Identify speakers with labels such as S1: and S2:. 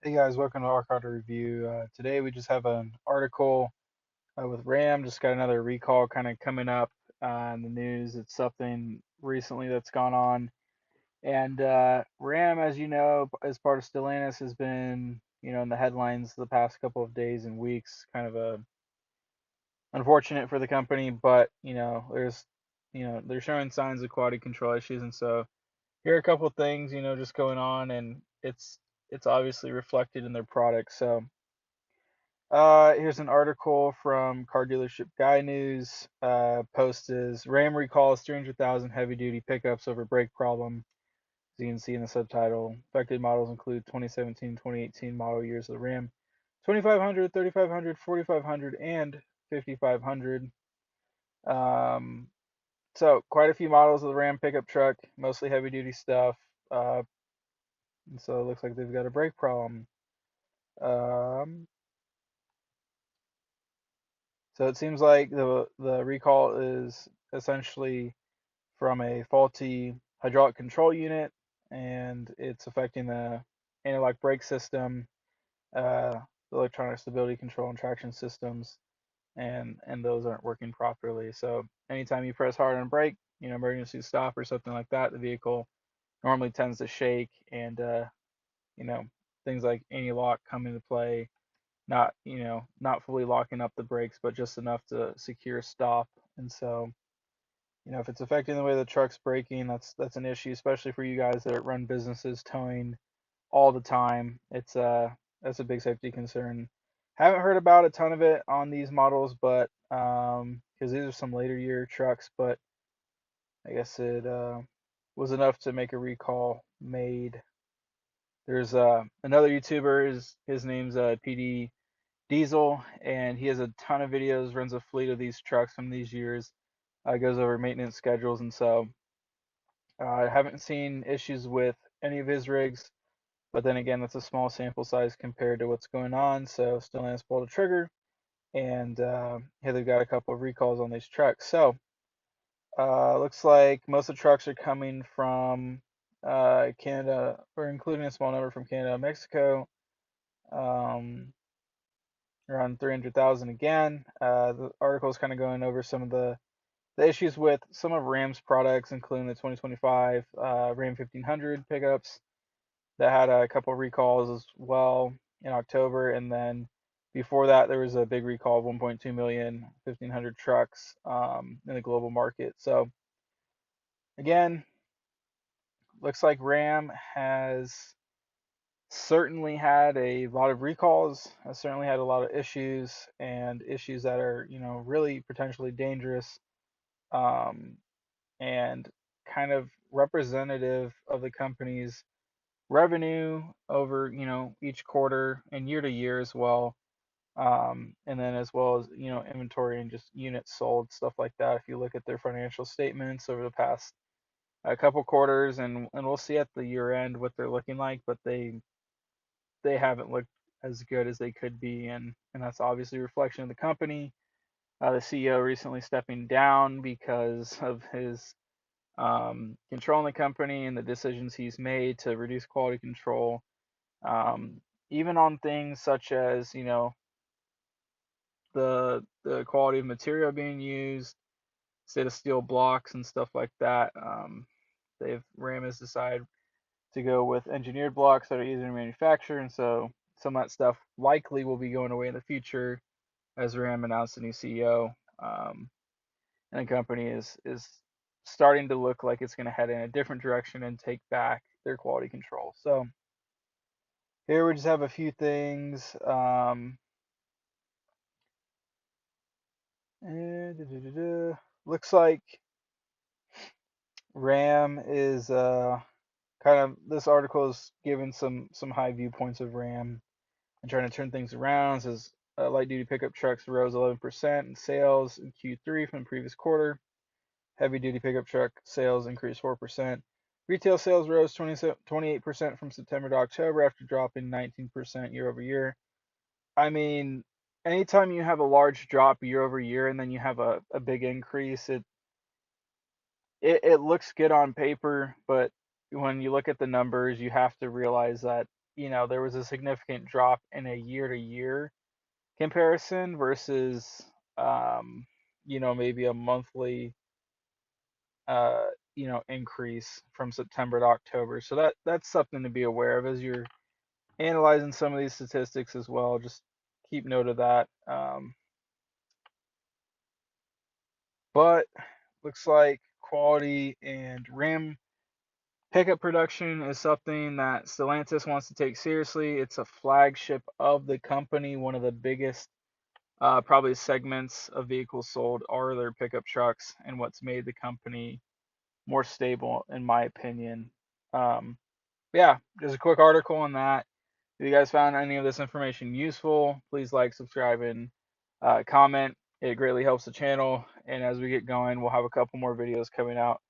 S1: Hey guys, welcome to Arcade Review. Today we just have an article with Ram. Just got another recall kind of coming up in the news. It's something recently that's gone on. And Ram, as you know, as part of Stellantis, has been in the headlines the past couple of days and weeks. Kind of unfortunate for the company, but they're showing signs of quality control issues, and so here are a couple of things just going on, and it's obviously reflected in their products. So. Here's an article from Car Dealership Guy News. Post is Ram recalls 300,000 heavy duty pickups over brake problem. As you can see in the subtitle, affected models include 2017, 2018 model years of the Ram 2500, 3500, 4500, and 5500. Um, so quite a few models of the Ram pickup truck, mostly heavy duty stuff. Uh, and so it looks like they've got a brake problem. Um, So it seems like the recall is essentially from a faulty hydraulic control unit, and it's affecting the anti-lock brake system, the electronic stability control and traction systems, and those aren't working properly. So anytime you press hard on brake, emergency stop or something like that, the vehicle normally tends to shake, and you know, things like anti-lock come into play, not fully locking up the brakes, but just enough to secure stop. And so, if it's affecting the way the truck's braking, that's an issue, especially for you guys that run businesses towing all the time. That's a big safety concern. Haven't heard about a ton of it on these models, but because these are some later year trucks, but I guess it was enough to make a recall made. There's another YouTuber, his name's PD Diesel, and he has a ton of videos, runs a fleet of these trucks from these years, goes over maintenance schedules, and so I haven't seen issues with any of his rigs, but then again, that's a small sample size compared to what's going on, so still has pulled a trigger, and here they've got a couple of recalls on these trucks. So looks like most of the trucks are coming from Canada, or including a small number from Canada and Mexico. Um, Around 300,000 again. The article is kind of going over some of the issues with some of Ram's products, including the 2025 Ram 1500 pickups that had a couple of recalls as well in October. And then before that, there was a big recall of 1.2 million 1500 trucks in the global market. So again, looks like Ram has certainly had a lot of recalls, has certainly had a lot of issues, and issues that are, really potentially dangerous, um, and kind of representative of the company's revenue over, each quarter and year to year as well. And then as well as, inventory and just units sold, stuff like that. If you look at their financial statements over the past a couple quarters, and we'll see at the year end what they're looking like, but they haven't looked as good as they could be, and that's obviously a reflection of the company. The CEO recently stepping down because of his controlling the company and the decisions he's made to reduce quality control, um, even on things such as the quality of material being used, instead of steel blocks and stuff like that. They've Ram has decided to go with engineered blocks that are easier to manufacture, and so some of that stuff likely will be going away in the future as Ram announced a new CEO, and the company is starting to look like it's going to head in a different direction and take back their quality control. So here we just have a few things. Looks like Ram is kind of this article is giving some high viewpoints of Ram and trying to turn things around. It says light duty pickup trucks rose 11% in sales in Q3 from the previous quarter. Heavy duty pickup truck sales increased 4%. Retail sales rose 28% from September to October after dropping 19% year over year. I mean, anytime you have a large drop year over year and then you have a big increase, it looks good on paper, but when you look at the numbers, you have to realize that there was a significant drop in a year-to-year comparison versus, um, maybe a monthly, uh, increase from September to October. So that's something to be aware of as you're analyzing some of these statistics as well. Just keep note of that. But looks like quality and RAM pickup production is something that Stellantis wants to take seriously. It's a flagship of the company. One of the biggest, probably segments of vehicles sold are their pickup trucks, and what's made the company more stable, in my opinion. Um, yeah, just a quick article on that. If you guys found any of this information useful, please like, subscribe, and comment. It greatly helps the channel. And as we get going, we'll have a couple more videos coming out